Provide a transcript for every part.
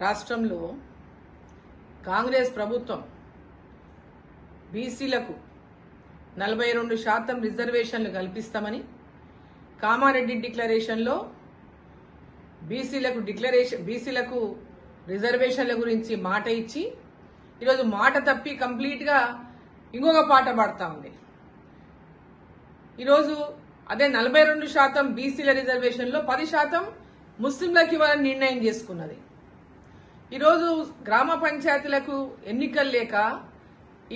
రాష్ట్రంలో కాంగ్రెస్ ప్రభుత్వం బీసీలకు 42% రిజర్వేషన్లు కల్పిస్తామని కామారెడ్డి డిక్లరేషన్లో బీసీలకు రిజర్వేషన్ల గురించి మాట ఇచ్చి ఈరోజు మాట తప్పి కంప్లీట్గా ఇంకొక పాట పాడుతూ ఉంది. ఈరోజు అదే 42% బీసీల రిజర్వేషన్లో 10% ముస్లింలకు ఇవ్వాలని నిర్ణయం చేసుకున్నది. ఈరోజు గ్రామ పంచాయతీలకు ఎన్నికలు లేక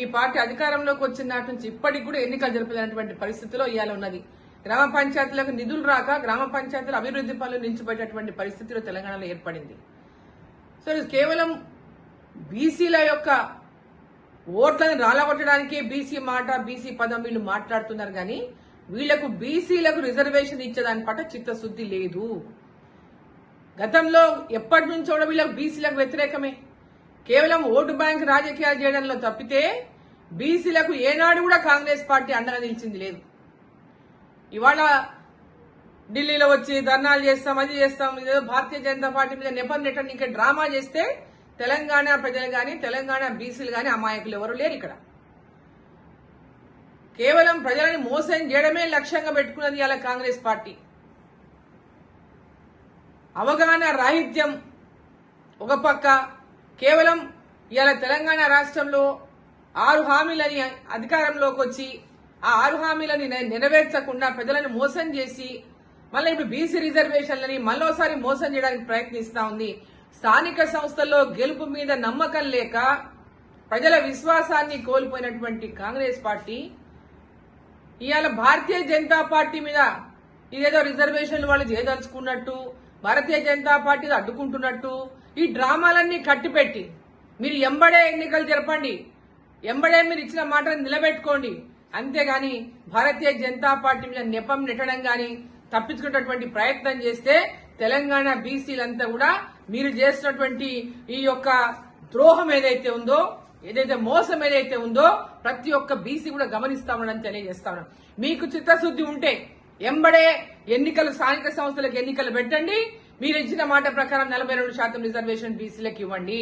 ఈ పార్టీ అధికారంలోకి వచ్చిన నాటి నుంచి ఇప్పటికి కూడా ఎన్నికలు జరపలేనటువంటి పరిస్థితిలో ఇవాళ ఉన్నది. గ్రామ పంచాయతీలకు నిధులు రాక గ్రామ పంచాయతీల అభివృద్ధి పనులు నిలిచిపోయేటటువంటి పరిస్థితిలో తెలంగాణలో ఏర్పడింది. సో కేవలం బీసీల యొక్క ఓట్లను రాలగొట్టడానికే బీసీ మాట బీసీ పదం వీళ్ళు మాట్లాడుతున్నారు కానీ వీళ్లకు బీసీలకు రిజర్వేషన్ ఇచ్చేదాని పట్ల చిత్తశుద్ధి లేదు. గతంలో ఎప్పటి నుంచో కూడా వీళ్ళకు బీసీలకు వ్యతిరేకమే. కేవలం ఓటు బ్యాంక్ రాజకీయాలు చేయడంలో తప్పితే బీసీలకు ఏనాడు కూడా కాంగ్రెస్ పార్టీ అండగా నిలిచింది లేదు. ఇవాళ ఢిల్లీలో వచ్చి ధర్నాలు చేస్తాం, అది చేస్తాం, ఇదేదో భారతీయ జనతా పార్టీ మీద నెపం నెట్టని ఇంకా డ్రామా చేస్తే తెలంగాణ ప్రజలు గాని తెలంగాణ బీసీలు గాని అమాయకులు ఎవరు లేరు. ఇక్కడ కేవలం ప్రజలని మోసం చేయడమే లక్ష్యంగా పెట్టుకున్నది ఇలా కాంగ్రెస్ పార్టీ. అవగాహన రాహిత్యం ఒక పక్క, కేవలం ఇవాళ తెలంగాణ రాష్ట్రంలో 6 హామీలని అధికారంలోకి వచ్చి ఆ 6 హామీలని నెరవేర్చకుండా ప్రజలను మోసం చేసి మళ్ళీ ఇప్పుడు బీసీ రిజర్వేషన్లని మళ్ళోసారి మోసం చేయడానికి ప్రయత్నిస్తా ఉంది. స్థానిక సంస్థల్లో గెలుపు మీద నమ్మకం లేక ప్రజల విశ్వాసాన్ని కోల్పోయినటువంటి కాంగ్రెస్ పార్టీ ఇవాళ భారతీయ జనతా పార్టీ మీద ఇదేదో రిజర్వేషన్లు వాళ్ళు చేయదలుచుకున్నట్టు, భారతీయ జనతా పార్టీ అడ్డుకుంటున్నట్టు ఈ డ్రామాలన్నీ కట్టిపెట్టి మీరు ఎంబడే ఎన్నికలు జరపండి, ఎంబడే మీరు ఇచ్చిన మాటను నిలబెట్టుకోండి. అంతేగాని భారతీయ జనతా పార్టీ మీద నెపం నెట్టడం గాని తప్పించుకునేటువంటి ప్రయత్నం చేస్తే తెలంగాణ బీసీలంతా కూడా మీరు చేసినటువంటి ఈ యొక్క ద్రోహం ఏదైతే ఉందో, ఏదైతే మోసం ఏదైతే ఉందో ప్రతి ఒక్క బీసీ కూడా గమనిస్తామని తెలియజేస్తాను. మీకు చిత్తశుద్ధి ఉంటే ఎంబడే ఎన్నికలు, స్థానిక సంస్థలకు ఎన్నికలు పెట్టండి. మీరు ఇచ్చిన మాట ప్రకారం 42% రిజర్వేషన్ బీసీలకు ఇవ్వండి.